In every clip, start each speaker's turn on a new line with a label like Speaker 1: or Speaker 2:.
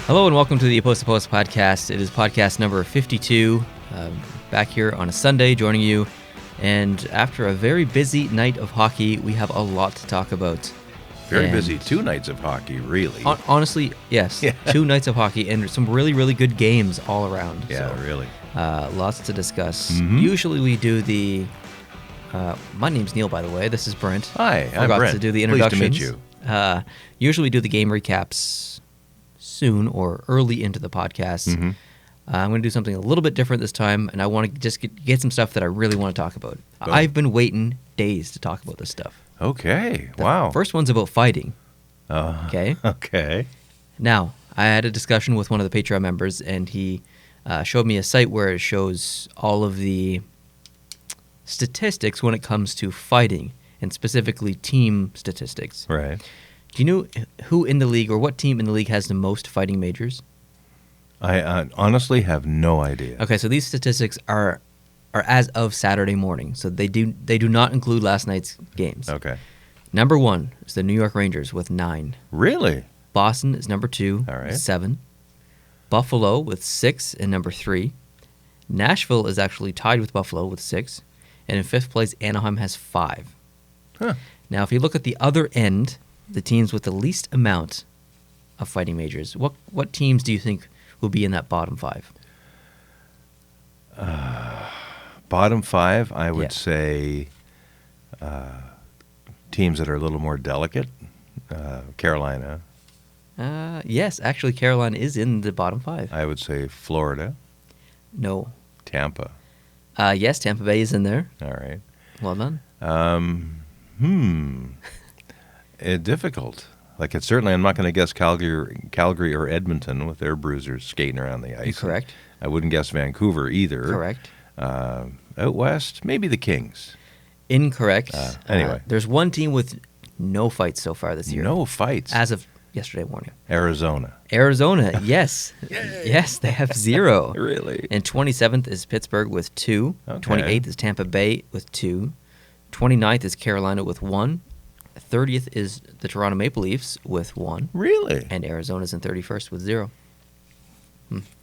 Speaker 1: Hello and welcome to the Post to Post podcast. It is podcast number 52. Back here on a Sunday, joining you. And after a very busy night of hockey, we have a lot to talk about.
Speaker 2: Very busy. 2 nights of hockey, really.
Speaker 1: Honestly, yes. Yeah. 2 nights of hockey and some really, really good games all around.
Speaker 2: Yeah, so, really.
Speaker 1: Lots to discuss. Mm-hmm. Usually we do the... my name's Neil, by the way. This is Brent.
Speaker 2: Hi, I'm Brent.
Speaker 1: Forgot to do the introductions.
Speaker 2: Pleased to meet you.
Speaker 1: Usually we do the game recaps soon or early into the podcast. Mm-hmm. I'm going to do something a little bit different this time, and I want to just get some stuff that I really want to talk about. Oh. I've been waiting days to talk about this stuff.
Speaker 2: Okay,
Speaker 1: The first one's about fighting. Okay?
Speaker 2: Okay.
Speaker 1: Now, I had a discussion with one of the Patreon members, and he showed me a site where it shows all of the statistics when it comes to fighting, and specifically team statistics.
Speaker 2: Right.
Speaker 1: Do you know who in the league or what team in the league has the most fighting majors?
Speaker 2: I honestly have no idea.
Speaker 1: Okay, so these statistics are as of Saturday morning, so they do not include last night's games.
Speaker 2: Okay.
Speaker 1: Number 1 is the New York Rangers with 9.
Speaker 2: Really?
Speaker 1: Boston is number 2,
Speaker 2: all right.
Speaker 1: 7. Buffalo with 6 and number 3. Nashville is actually tied with Buffalo with 6. And in 5th place, Anaheim has 5.
Speaker 2: Huh.
Speaker 1: Now, if you look at the other end, the teams with the least amount of fighting majors, what teams do you think will be in that bottom 5?
Speaker 2: Bottom 5, I would say teams that are a little more delicate. Carolina.
Speaker 1: Yes, actually, Carolina is in the bottom 5.
Speaker 2: I would say Florida.
Speaker 1: No.
Speaker 2: Tampa.
Speaker 1: Yes, Tampa Bay is in there.
Speaker 2: All right.
Speaker 1: Well done.
Speaker 2: Difficult. It's certainly, I'm not going to guess Calgary or Edmonton with their bruisers skating around the ice.
Speaker 1: Correct.
Speaker 2: I wouldn't guess Vancouver either.
Speaker 1: Correct.
Speaker 2: Out west, maybe the Kings.
Speaker 1: Incorrect.
Speaker 2: Anyway.
Speaker 1: There's one team with no fights so far this year.
Speaker 2: No fights?
Speaker 1: As of yesterday morning.
Speaker 2: Arizona,
Speaker 1: yes. Yes, they have 0.
Speaker 2: Really?
Speaker 1: And 27th is Pittsburgh with 2.
Speaker 2: Okay.
Speaker 1: 28th is Tampa Bay with 2. 29th is Carolina with 1. 30th is the Toronto Maple Leafs with 1.
Speaker 2: Really?
Speaker 1: And Arizona's in 31st with 0.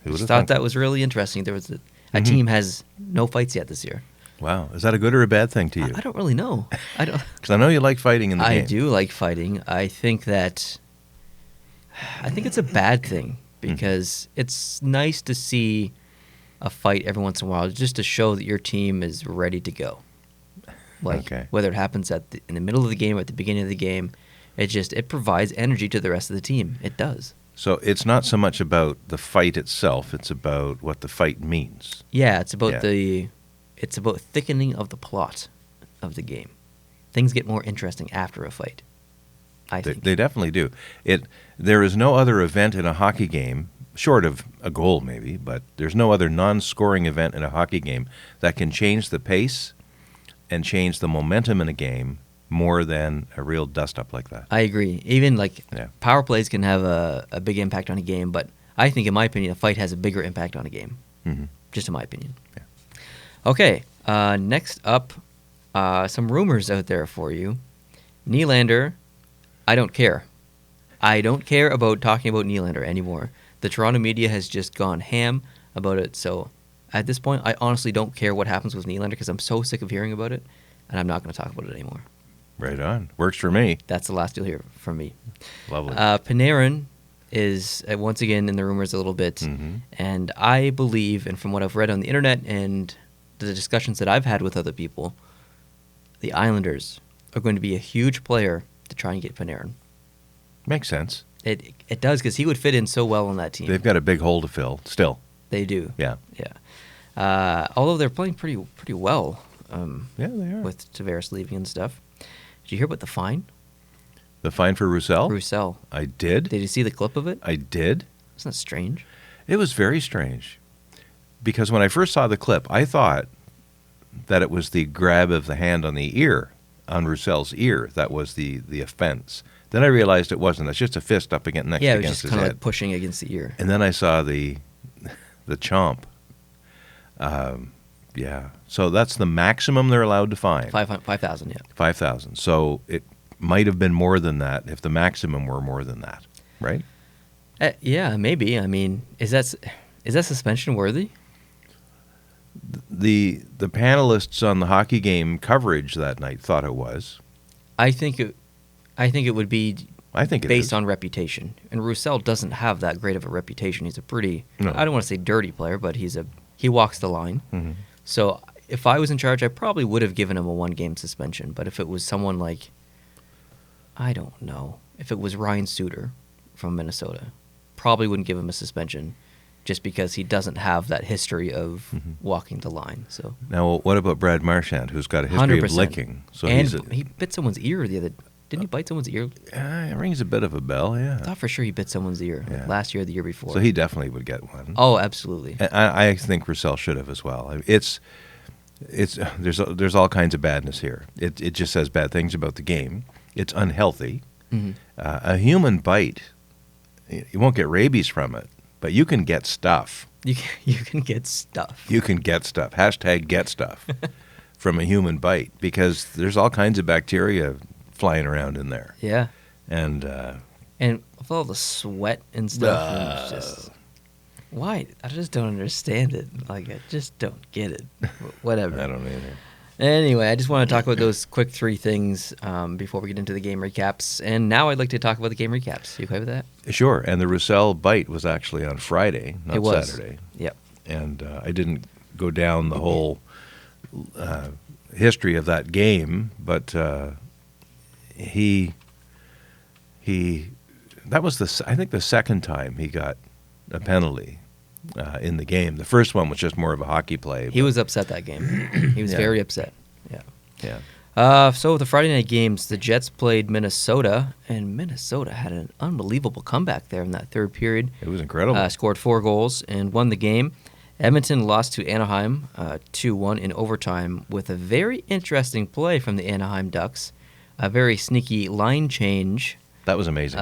Speaker 2: Just
Speaker 1: thought that was really interesting. There was a team has no fights yet this year.
Speaker 2: Wow. Is that a good or a bad thing to you?
Speaker 1: I don't really know. I don't.
Speaker 2: Because I know you like fighting in the game.
Speaker 1: I do like fighting. I think it's a bad thing because it's nice to see a fight every once in a while just to show that your team is ready to go. Whether it happens in the middle of the game or at the beginning of the game, it provides energy to the rest of the team. It does.
Speaker 2: So it's not so much about the fight itself; it's about what the fight means.
Speaker 1: Yeah, it's about thickening of the plot of the game. Things get more interesting after a fight. I think
Speaker 2: they definitely do. There is no other event in a hockey game, short of a goal maybe, but there's no other non-scoring event in a hockey game that can change the pace and change the momentum in a game more than a real dust-up like that.
Speaker 1: I agree. Even power plays can have a big impact on a game, but I think, in my opinion, a fight has a bigger impact on a game. Mm-hmm. Just in my opinion.
Speaker 2: Yeah.
Speaker 1: Okay, next up, some rumors out there for you. Nylander, I don't care. I don't care about talking about Nylander anymore. The Toronto media has just gone ham about it, so... At this point, I honestly don't care what happens with Nylander because I'm so sick of hearing about it, and I'm not going to talk about it anymore.
Speaker 2: Right on. Works for me.
Speaker 1: That's the last you'll hear from me.
Speaker 2: Lovely.
Speaker 1: Panarin is, once again, in the rumors a little bit, and I believe, and from what I've read on the internet and the discussions that I've had with other people, the Islanders are going to be a huge player to try and get Panarin.
Speaker 2: Makes sense.
Speaker 1: It does, because he would fit in so well on that team.
Speaker 2: They've got a big hole to fill still.
Speaker 1: They do.
Speaker 2: Yeah.
Speaker 1: Although they're playing pretty well.
Speaker 2: Yeah, they are.
Speaker 1: With Tavares leaving and stuff. Did you hear about the fine?
Speaker 2: The fine for Roussel?
Speaker 1: Roussel.
Speaker 2: I did.
Speaker 1: Did you see the clip of it?
Speaker 2: I did.
Speaker 1: Isn't that strange?
Speaker 2: It was very strange. Because when I first saw the clip, I thought that it was the grab of the hand on the ear, on Roussel's ear, that was the offense. Then I realized it wasn't. It's just a fist up against his head.
Speaker 1: Yeah, it was just kind of like pushing against the ear.
Speaker 2: And then I saw the chomp. Yeah. So that's the maximum they're allowed to fine.
Speaker 1: 5,000, yeah.
Speaker 2: 5,000. So it might have been more than that if the maximum were more than that, right?
Speaker 1: Yeah, maybe. I mean, is that suspension worthy?
Speaker 2: The panelists on the hockey game coverage that night thought it was.
Speaker 1: I think it would be
Speaker 2: I think it
Speaker 1: based
Speaker 2: is.
Speaker 1: on reputation. And Roussel doesn't have that great of a reputation. He's a pretty,
Speaker 2: No.
Speaker 1: I don't want to say dirty player, but he walks the line.
Speaker 2: Mhm.
Speaker 1: So if I was in charge, I probably would have given him a 1-game suspension. But if it was someone like, I don't know, if it was Ryan Suter from Minnesota, probably wouldn't give him a suspension just because he doesn't have that history of walking the line. So
Speaker 2: Now, what about Brad Marchand, who's got a history
Speaker 1: 100%.
Speaker 2: of licking? So
Speaker 1: and
Speaker 2: he's
Speaker 1: he bit someone's ear didn't he bite someone's ear?
Speaker 2: it rings a bit of a bell, yeah.
Speaker 1: I thought for sure he bit someone's ear
Speaker 2: Yeah.
Speaker 1: last year or the year before.
Speaker 2: So he definitely would get one.
Speaker 1: Oh, absolutely.
Speaker 2: And I think Roussel should have as well. It's there's all kinds of badness here. It just says bad things about the game. It's unhealthy.
Speaker 1: Mhm.
Speaker 2: A human bite, you won't get rabies from it, but you can get stuff.
Speaker 1: You can get stuff.
Speaker 2: You can get stuff. Hashtag get stuff from a human bite because there's all kinds of bacteria flying around in there.
Speaker 1: Yeah.
Speaker 2: And
Speaker 1: with all the sweat and stuff, and it's just why? I just don't understand it. Like I just don't get it. Whatever.
Speaker 2: I don't either.
Speaker 1: Anyway, I just want to talk about those quick 3 things before we get into the game recaps. And now I'd like to talk about the game recaps. You okay with that?
Speaker 2: Sure. And the Roussel bite was actually on Friday, not
Speaker 1: It was.
Speaker 2: Saturday.
Speaker 1: Yep.
Speaker 2: And I didn't go down the whole history of that game, but he that was I think the second time he got a penalty in the game. The first one was just more of a hockey play.
Speaker 1: He was upset that game. He was
Speaker 2: Yeah.
Speaker 1: very upset. Yeah.
Speaker 2: Yeah.
Speaker 1: So the Friday night games, the Jets played Minnesota, and Minnesota had an unbelievable comeback there in that third period.
Speaker 2: It was incredible.
Speaker 1: Scored 4 goals and won the game. Edmonton lost to Anaheim 2-1 in overtime with a very interesting play from the Anaheim Ducks. A very sneaky line change.
Speaker 2: That was amazing.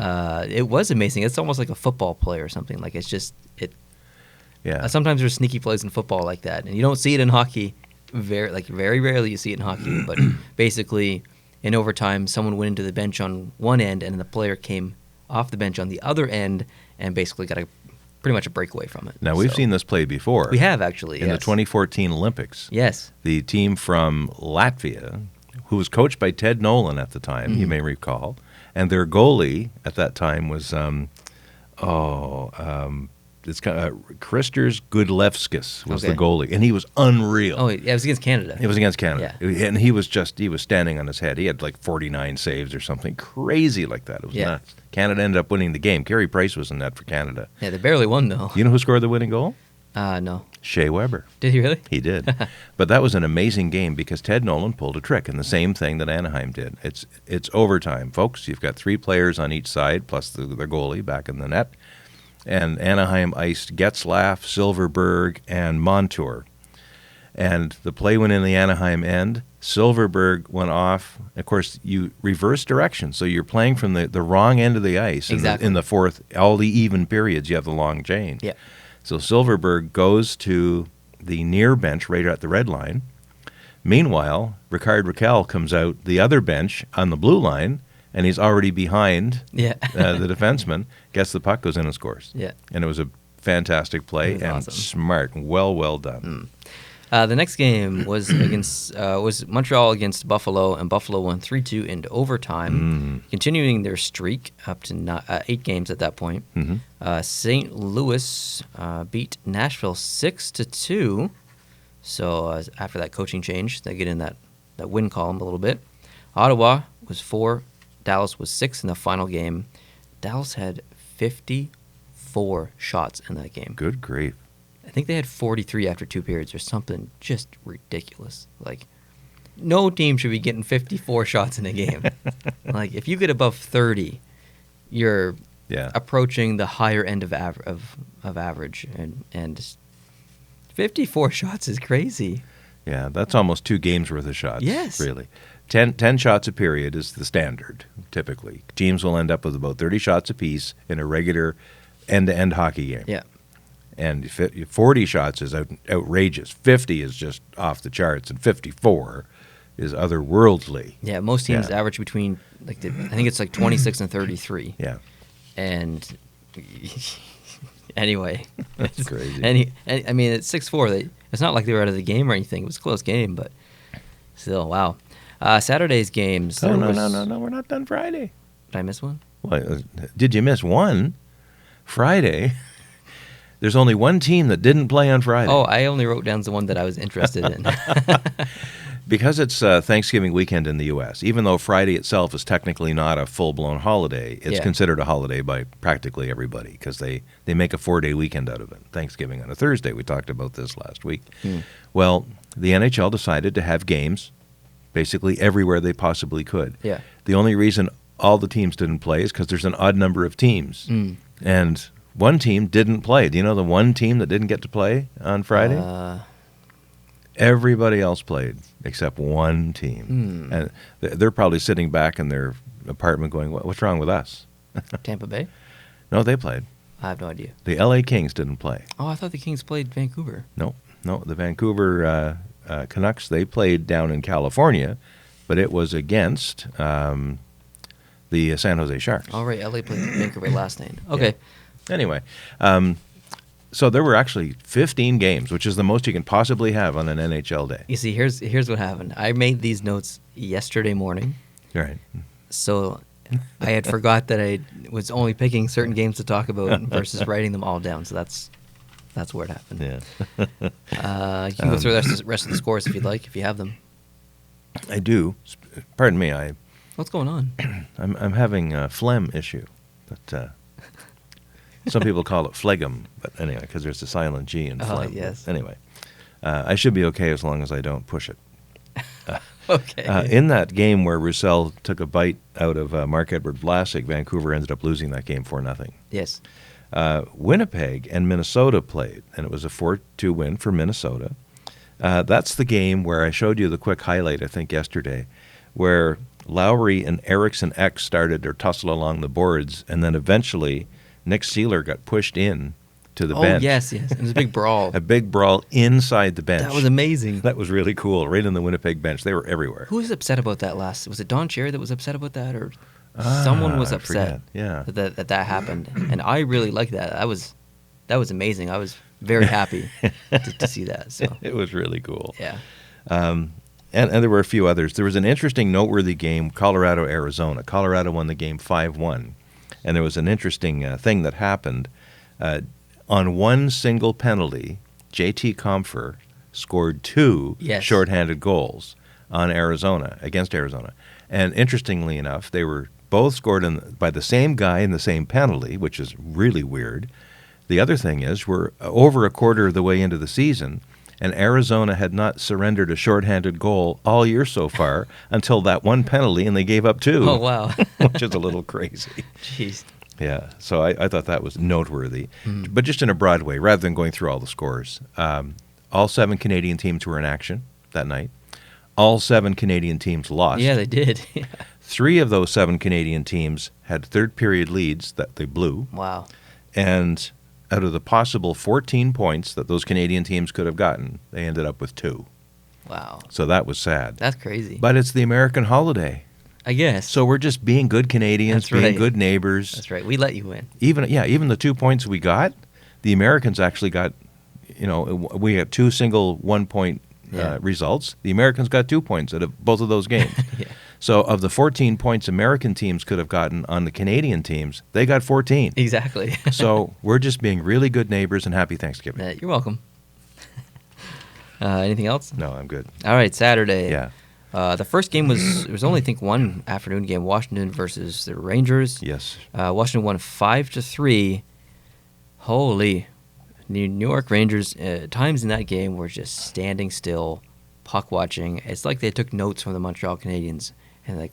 Speaker 1: It was amazing. It's almost like a football play or something. Like it's just it.
Speaker 2: Yeah.
Speaker 1: Sometimes there's sneaky plays in football like that, and you don't see it in hockey. Very rarely you see it in hockey. But basically, in overtime, someone went into the bench on one end, and the player came off the bench on the other end, and basically got pretty much a breakaway from it.
Speaker 2: Now, we've
Speaker 1: So-
Speaker 2: seen this play before.
Speaker 1: We have actually
Speaker 2: in the
Speaker 1: yes.
Speaker 2: 2014 Olympics.
Speaker 1: Yes.
Speaker 2: The team from Latvia, who was coached by Ted Nolan at the time, you may recall, and their goalie at that time was it's kind of Kristers Gudlevskis was the
Speaker 1: Okay.
Speaker 2: goalie, and he was unreal.
Speaker 1: Oh, yeah, it was against Canada.
Speaker 2: It was against Canada,
Speaker 1: Yeah.
Speaker 2: and he was standing on his head. He had like 49 saves or something crazy like that. It was
Speaker 1: Yeah.
Speaker 2: nuts. Canada ended up winning the game. Carey Price was in that for Canada.
Speaker 1: Yeah, they barely won though.
Speaker 2: You know who scored the winning goal?
Speaker 1: No.
Speaker 2: Shea Weber.
Speaker 1: Did he really?
Speaker 2: He did. But that was an amazing game because Ted Nolan pulled a trick, and the same thing that Anaheim did. It's overtime, folks. You've got 3 players on each side, plus the goalie back in the net. And Anaheim iced Getzlaff, Silverberg, and Montour. And the play went in the Anaheim end. Silverberg went off. Of course, you reverse direction, so you're playing from the wrong end of the ice.
Speaker 1: Exactly.
Speaker 2: In the fourth, all the even periods, you have the long chain.
Speaker 1: Yeah.
Speaker 2: So Silverberg goes to the near bench right at the red line. Meanwhile, Ricard Raquel comes out the other bench on the blue line, and he's already behind
Speaker 1: Yeah.
Speaker 2: the defenseman, gets the puck, goes in and scores.
Speaker 1: Yeah.
Speaker 2: And it was a fantastic play
Speaker 1: It was
Speaker 2: and
Speaker 1: awesome.
Speaker 2: smart, well done.
Speaker 1: The next game was was Montreal against Buffalo, and Buffalo won 3-2 into overtime, continuing their streak up to 8 games at that point. St. Louis beat Nashville 6-2. So after that coaching change, they get in that win column a little bit. Ottawa was 4, Dallas was 6 in the final game. Dallas had 54 shots in that game.
Speaker 2: Good grief.
Speaker 1: I think they had 43 after 2 periods or something just ridiculous. Like, no team should be getting 54 shots in a game. Like, if you get above 30, you're
Speaker 2: Yeah.
Speaker 1: approaching the higher end of average. And 54 shots is crazy.
Speaker 2: Yeah, that's almost 2 games worth of shots.
Speaker 1: Yes.
Speaker 2: Really. 10 shots a period is the standard, typically. Teams will end up with about 30 shots apiece in a regular end-to-end hockey game.
Speaker 1: Yeah.
Speaker 2: And 40 shots is outrageous. 50 is just off the charts, and 54 is otherworldly.
Speaker 1: Yeah, most teams
Speaker 2: Yeah.
Speaker 1: average between, I think it's like 26 and 33.
Speaker 2: Yeah.
Speaker 1: And Anyway,
Speaker 2: That's crazy.
Speaker 1: I mean, it's 6-4. It's not like they were out of the game or anything. It was a close game, but still, wow. Saturday's games.
Speaker 2: Oh,
Speaker 1: there
Speaker 2: no. We're not done Friday.
Speaker 1: Did I miss one?
Speaker 2: Well, did you miss one? Friday. There's only one team that didn't play on Friday.
Speaker 1: Oh, I only wrote down the one that I was interested in.
Speaker 2: Because it's Thanksgiving weekend in the U.S., even though Friday itself is technically not a full-blown holiday, it's considered a holiday by practically everybody because they make a 4-day weekend out of it. Thanksgiving on a Thursday. We talked about this last week. Well, the NHL decided to have games basically everywhere they possibly could.
Speaker 1: Yeah.
Speaker 2: The only reason all the teams didn't play is because there's an odd number of teams. And one team didn't play. Do you know the one team that didn't get to play on Friday? Everybody else played except one team. And they're probably sitting back in their apartment going, what's wrong with us?
Speaker 1: Tampa Bay?
Speaker 2: No, they played.
Speaker 1: I have no idea.
Speaker 2: The L.A. Kings didn't play.
Speaker 1: Oh, I thought the Kings played Vancouver.
Speaker 2: No, the Vancouver Canucks, they played down in California, but it was against the San Jose Sharks.
Speaker 1: All right, LA played Vancouver last night. Okay.
Speaker 2: Yeah. Anyway, so there were actually 15 games, which is the most you can possibly have on an NHL day.
Speaker 1: You see, here's what happened. I made these notes yesterday morning.
Speaker 2: Right.
Speaker 1: So I had forgot that I was only picking certain games to talk about versus writing them all down. So that's where it happened.
Speaker 2: Yeah.
Speaker 1: You can go through the rest of the scores if you'd like, if you have them.
Speaker 2: I do. Pardon me.
Speaker 1: What's going on?
Speaker 2: I'm having a phlegm issue, but some people call it phlegm. But anyway, because there's a silent G in phlegm.
Speaker 1: Yes.
Speaker 2: Anyway, I should be okay as long as I don't push it.
Speaker 1: Okay.
Speaker 2: In that game where Roussel took a bite out of Marc-Edouard Vlasic, Vancouver ended up losing that game 4-0.
Speaker 1: Yes.
Speaker 2: Winnipeg and Minnesota played, and it was a 4-2 win for Minnesota. That's the game where I showed you the quick highlight, I think, yesterday, where Lowry and Eriksson Ek started to tussle along the boards, and then eventually Nick Seeler got pushed in to the bench.
Speaker 1: Oh, yes. It was a big brawl.
Speaker 2: A big brawl inside the bench.
Speaker 1: That was amazing.
Speaker 2: That was really cool, right in the Winnipeg bench. They were everywhere.
Speaker 1: Who was upset about that last? Was it Don Cherry that was upset about that, or someone was upset that happened? And I really liked that. That was amazing. I was very happy to see that. So
Speaker 2: it was really cool.
Speaker 1: Yeah.
Speaker 2: And there were a few others. There was an interesting, noteworthy game, Colorado-Arizona. Colorado won the game 5-1. And there was an interesting thing that happened. On one single penalty, J.T. Compher scored two shorthanded goals against Arizona. And interestingly enough, they were both scored by the same guy in the same penalty, which is really weird. The other thing is we're over a quarter of the way into the season, and Arizona had not surrendered a shorthanded goal all year so far until that one penalty, and they gave up two.
Speaker 1: Oh, wow.
Speaker 2: Which is a little crazy.
Speaker 1: Jeez.
Speaker 2: Yeah, so I thought that was noteworthy. But just in a broad way, rather than going through all the scores. All 7 Canadian teams were in action that night. All 7 Canadian teams lost.
Speaker 1: Yeah, they did.
Speaker 2: 3 of those 7 Canadian teams had third-period leads that they blew.
Speaker 1: Wow.
Speaker 2: And out of the possible 14 points that those Canadian teams could have gotten, they ended up with 2.
Speaker 1: Wow.
Speaker 2: So that was sad.
Speaker 1: That's crazy.
Speaker 2: But it's the American holiday.
Speaker 1: I guess.
Speaker 2: So we're just being good Canadians, being good neighbors.
Speaker 1: That's right. We let you win.
Speaker 2: Even the 2 points we got, the Americans actually got, we had 2 single 1-point results. The Americans got 2 points out of both of those games.
Speaker 1: Yeah.
Speaker 2: So of the 14 points American teams could have gotten on the Canadian teams, they got 14.
Speaker 1: Exactly.
Speaker 2: So we're just being really good neighbors, and happy Thanksgiving.
Speaker 1: You're welcome. Anything else?
Speaker 2: No, I'm good.
Speaker 1: All right, Saturday.
Speaker 2: Yeah.
Speaker 1: The first game was only, I think, one afternoon game, Washington versus the Rangers.
Speaker 2: Yes.
Speaker 1: Washington won 5-3. Holy. New York Rangers, times in that game were just standing still, puck watching. It's like they took notes from the Montreal Canadiens. And like,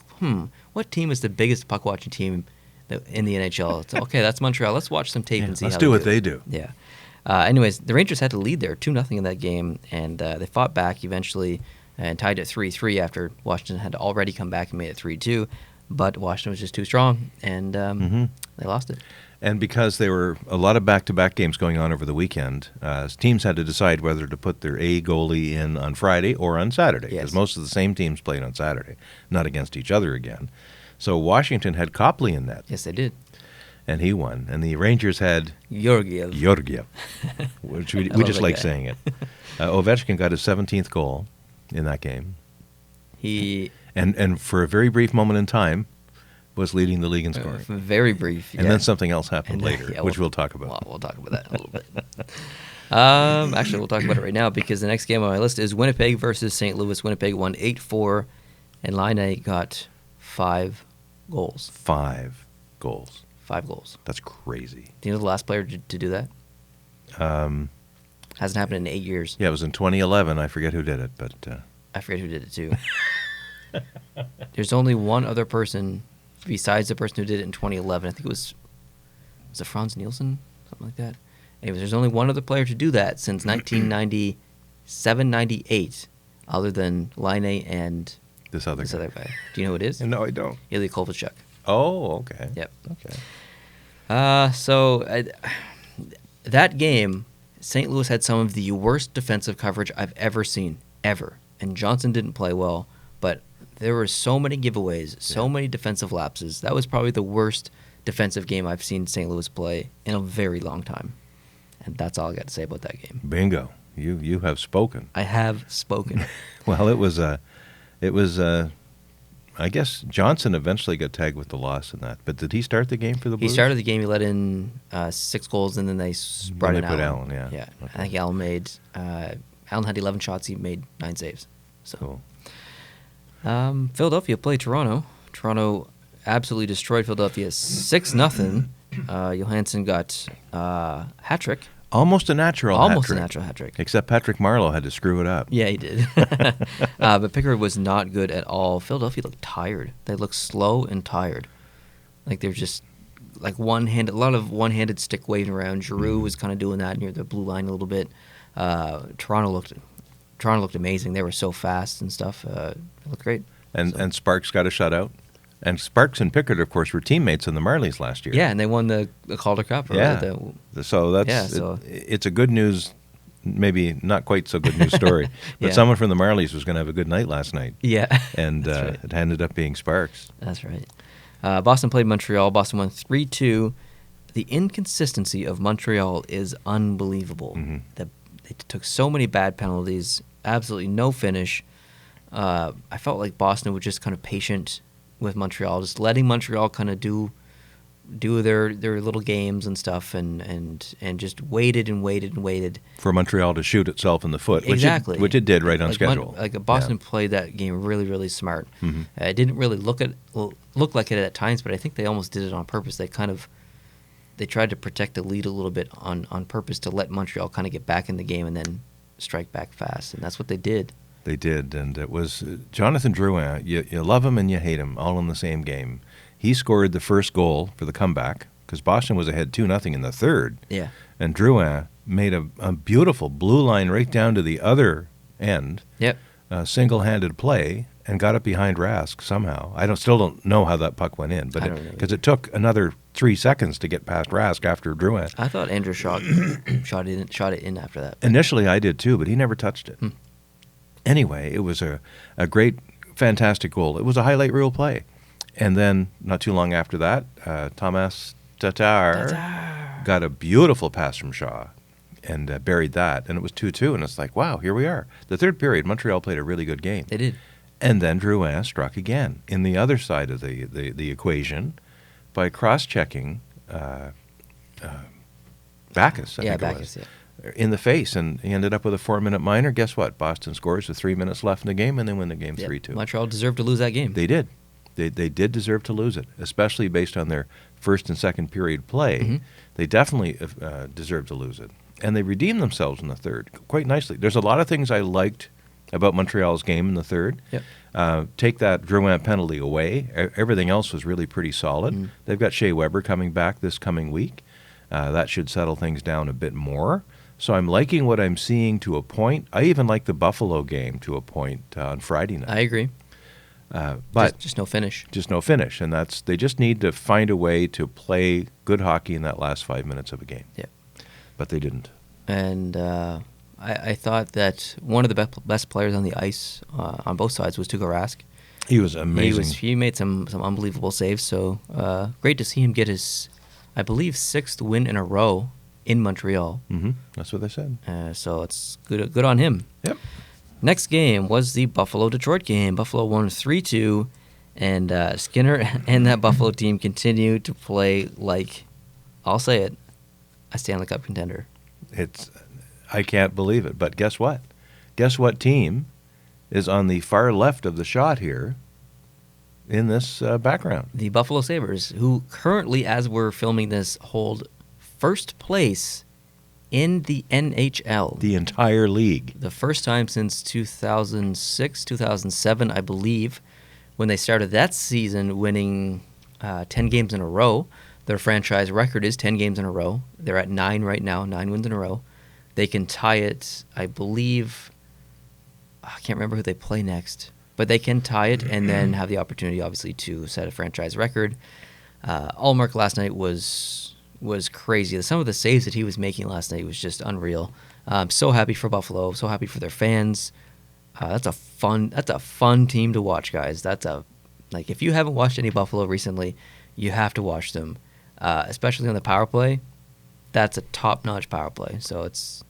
Speaker 1: what team is the biggest puck watching team in the NHL? It's okay, that's Montreal. Let's watch some tape and see
Speaker 2: let's
Speaker 1: how
Speaker 2: do what they do.
Speaker 1: Yeah. Anyways, the Rangers had to lead there 2-0 in that game, and they fought back eventually and tied it 3-3 after Washington had already come back and made it 3-2. But Washington was just too strong, and they lost it.
Speaker 2: And because there were a lot of back-to-back games going on over the weekend, teams had to decide whether to put their A goalie in on Friday or on Saturday, because most of the same teams played on Saturday, not against each other again. So Washington had Copley in net.
Speaker 1: Yes, they did.
Speaker 2: and he won. And the Rangers had
Speaker 1: Georgiev.
Speaker 2: which we
Speaker 1: love
Speaker 2: just
Speaker 1: that
Speaker 2: like
Speaker 1: guy.
Speaker 2: saying it. Ovechkin got his 17th goal in that game.
Speaker 1: He
Speaker 2: And for a very brief moment in time, was leading the league in scoring.
Speaker 1: very brief.
Speaker 2: And then something else happened later,
Speaker 1: yeah,
Speaker 2: which we'll talk about.
Speaker 1: Well, we'll talk about that in a little bit. Actually, we'll talk about it right now because the next game on my list is Winnipeg versus St. Louis. Winnipeg won 8-4, and Laine got 5 goals.
Speaker 2: 5 goals.
Speaker 1: 5 goals.
Speaker 2: That's crazy.
Speaker 1: Do you know the last player to do that? Hasn't happened in 8 years.
Speaker 2: Yeah, it was in 2011. I forget who did it, but
Speaker 1: I forget who did it too. There's only one other person besides the person who did it in 2011. I think was it Franz Nielsen? Something like that. Anyways, there's only one other player to do that since 1997-98, other than Laine and
Speaker 2: this other
Speaker 1: guy. Do you know who it is?
Speaker 2: No, I don't.
Speaker 1: Ilya Kovalchuk.
Speaker 2: Oh, okay.
Speaker 1: Yep.
Speaker 2: Okay.
Speaker 1: That game, St. Louis had some of the worst defensive coverage I've ever seen, ever. And Johnson didn't play well, but there were so many giveaways, so many defensive lapses. That was probably the worst defensive game I've seen St. Louis play in a very long time. And that's all I got to say about that game.
Speaker 2: Bingo. You have spoken.
Speaker 1: I have spoken.
Speaker 2: Well, it was I guess Johnson eventually got tagged with the loss in that. But did he start the game for the Blues?
Speaker 1: He started the game. He let in 6 goals, and then they brought in
Speaker 2: Allen.
Speaker 1: Yeah.
Speaker 2: Okay.
Speaker 1: I think Allen made. Allen had 11 shots. He made 9 saves. So,
Speaker 2: cool.
Speaker 1: Philadelphia played Toronto. Toronto absolutely destroyed Philadelphia 6-0. Johansson got hat trick.
Speaker 2: Almost a natural
Speaker 1: hat trick.
Speaker 2: Except Patrick Marleau had to screw it up.
Speaker 1: Yeah, he did. But Pickard was not good at all. Philadelphia looked tired. They looked slow and tired. Like they're just like one-handed, a lot of one-handed stick waving around. Giroux was kind of doing that near the blue line a little bit. Toronto looked amazing. They were so fast and stuff. It looked great.
Speaker 2: And Sparks got a shutout. And Sparks and Pickard, of course, were teammates in the Marlies last year.
Speaker 1: Yeah, and they won the Calder Cup.
Speaker 2: Yeah. So that's it's a good news, maybe not quite so good news story. But someone from the Marlies was going to have a good night last night.
Speaker 1: Yeah.
Speaker 2: And
Speaker 1: right.
Speaker 2: It ended up being Sparks.
Speaker 1: That's right. Boston played Montreal. Boston won 3-2. The inconsistency of Montreal is unbelievable.
Speaker 2: Mm-hmm.
Speaker 1: They took so many bad penalties, absolutely no finish. I felt like Boston was just kind of patient with Montreal, just letting Montreal kind of do their little games and stuff, and just waited
Speaker 2: for Montreal to shoot itself in the foot,
Speaker 1: exactly,
Speaker 2: which it did right on schedule.
Speaker 1: Boston played that game really, really smart.
Speaker 2: Mm-hmm.
Speaker 1: It didn't really look like it at times, but I think they almost did it on purpose. They tried to protect the lead a little bit on purpose to let Montreal kind of get back in the game and then strike back fast, and that's what they did.
Speaker 2: They did, and it was Jonathan Drouin. You love him and you hate him, all in the same game. He scored the first goal for the comeback because Boston was ahead 2-0 in the third.
Speaker 1: Yeah.
Speaker 2: And Drouin made a beautiful blue line right down to the other end.
Speaker 1: Yep.
Speaker 2: Single-handed play and got it behind Rask somehow. I still don't know how that puck went in, but because it took another 3 seconds to get past Rask after Drouin.
Speaker 1: I thought Andrew shot it in after that.
Speaker 2: Initially, I did too, but he never touched it. Anyway, it was a great, fantastic goal. It was a highlight reel play. And then, not too long after that, Thomas Tatar got a beautiful pass from Shaw and buried that. And it was 2-2, and it's like, wow, here we are. The third period, Montreal played a really good game.
Speaker 1: They did.
Speaker 2: And then Drouin struck again in the other side of the equation by cross-checking Backus, I think it was. In the face, and he ended up with a 4-minute minor. Guess what? Boston scores with 3 minutes left in the game, and they win the game 3-2.
Speaker 1: Montreal deserved to lose that game.
Speaker 2: They did. They did deserve to lose it, especially based on their first and second period play.
Speaker 1: Mm-hmm.
Speaker 2: They definitely deserved to lose it. And they redeemed themselves in the third quite nicely. There's a lot of things I liked about Montreal's game in the third.
Speaker 1: Yep.
Speaker 2: Take that Drouin penalty away. Everything else was really pretty solid.
Speaker 1: Mm.
Speaker 2: They've got Shea Weber coming back this coming week. That should settle things down a bit more. So I'm liking what I'm seeing to a point. I even like the Buffalo game to a point on Friday night.
Speaker 1: I agree.
Speaker 2: But
Speaker 1: just no finish.
Speaker 2: Just no finish, and they just need to find a way to play good hockey in that last 5 minutes of a game.
Speaker 1: Yeah,
Speaker 2: but they didn't.
Speaker 1: And I thought that one of the best players on the ice on both sides was Tuukka Rask.
Speaker 2: He was amazing.
Speaker 1: He made some unbelievable saves. So great to see him get his I believe, 6th win in a row in Montreal.
Speaker 2: Mm-hmm. That's what they said.
Speaker 1: So it's good on him.
Speaker 2: Yep.
Speaker 1: Next game was the Buffalo-Detroit game. Buffalo won 3-2, and Skinner and that Buffalo team continued to play like, I'll say it, a Stanley Cup contender.
Speaker 2: I can't believe it. But guess what? Guess what team is on the far left of the shot here in this background?
Speaker 1: The Buffalo Sabres, who currently, as we're filming this, hold first place in the NHL.
Speaker 2: The entire league.
Speaker 1: The first time since 2006, 2007, I believe, when they started that season winning 10 games in a row. Their franchise record is 10 games in a row. They're at 9 right now, 9 wins in a row. They can tie it, I believe, I can't remember who they play next, but they can tie it and then have the opportunity, obviously, to set a franchise record. Allmark last night was crazy. Some of the saves that he was making last night was just unreal. I'm so happy for Buffalo. So happy for their fans. That's a fun team to watch, guys. If you haven't watched any Buffalo recently, you have to watch them, especially on the power play. That's a top-notch power play. So it's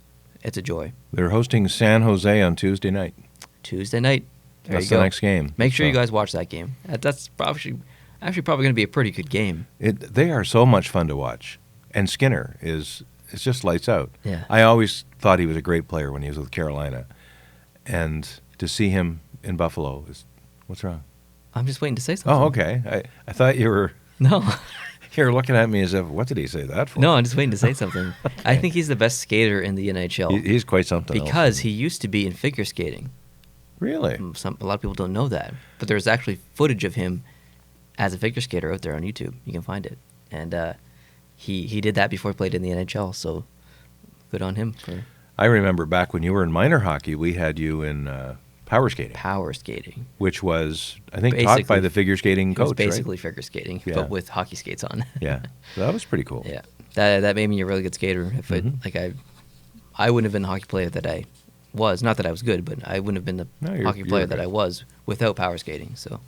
Speaker 1: a joy.
Speaker 2: They're hosting San Jose on Tuesday night.
Speaker 1: Tuesday night.
Speaker 2: That's the next game.
Speaker 1: Make sure you guys watch that game. That's probably going to be a pretty good game.
Speaker 2: They are so much fun to watch. And Skinner it's just lights out.
Speaker 1: Yeah.
Speaker 2: I always thought he was a great player when he was with Carolina. And to see him in Buffalo what's wrong?
Speaker 1: I'm just waiting to say something.
Speaker 2: Oh, okay. I thought you were
Speaker 1: No.
Speaker 2: You're looking at me as if, what did he say that for?
Speaker 1: No, I'm just waiting to say something. Okay. I think he's the best skater in the NHL.
Speaker 2: He's quite something
Speaker 1: because he used to be in figure skating.
Speaker 2: Really?
Speaker 1: A lot of people don't know that. But there's actually footage of him as a figure skater out there on YouTube. You can find it. And he did that before he played in the NHL, so good on him.
Speaker 2: I remember back when you were in minor hockey, we had you in power skating.
Speaker 1: Power skating.
Speaker 2: Which was, I think, taught by the figure skating coach,
Speaker 1: It was basically
Speaker 2: right?
Speaker 1: figure skating,
Speaker 2: Yeah.
Speaker 1: but with hockey skates on.
Speaker 2: Yeah. So that was pretty cool.
Speaker 1: Yeah. That made me a really good skater. If I wouldn't have been the hockey player that I was. Not that I was good, but I wouldn't have been the hockey player that I was without power skating. So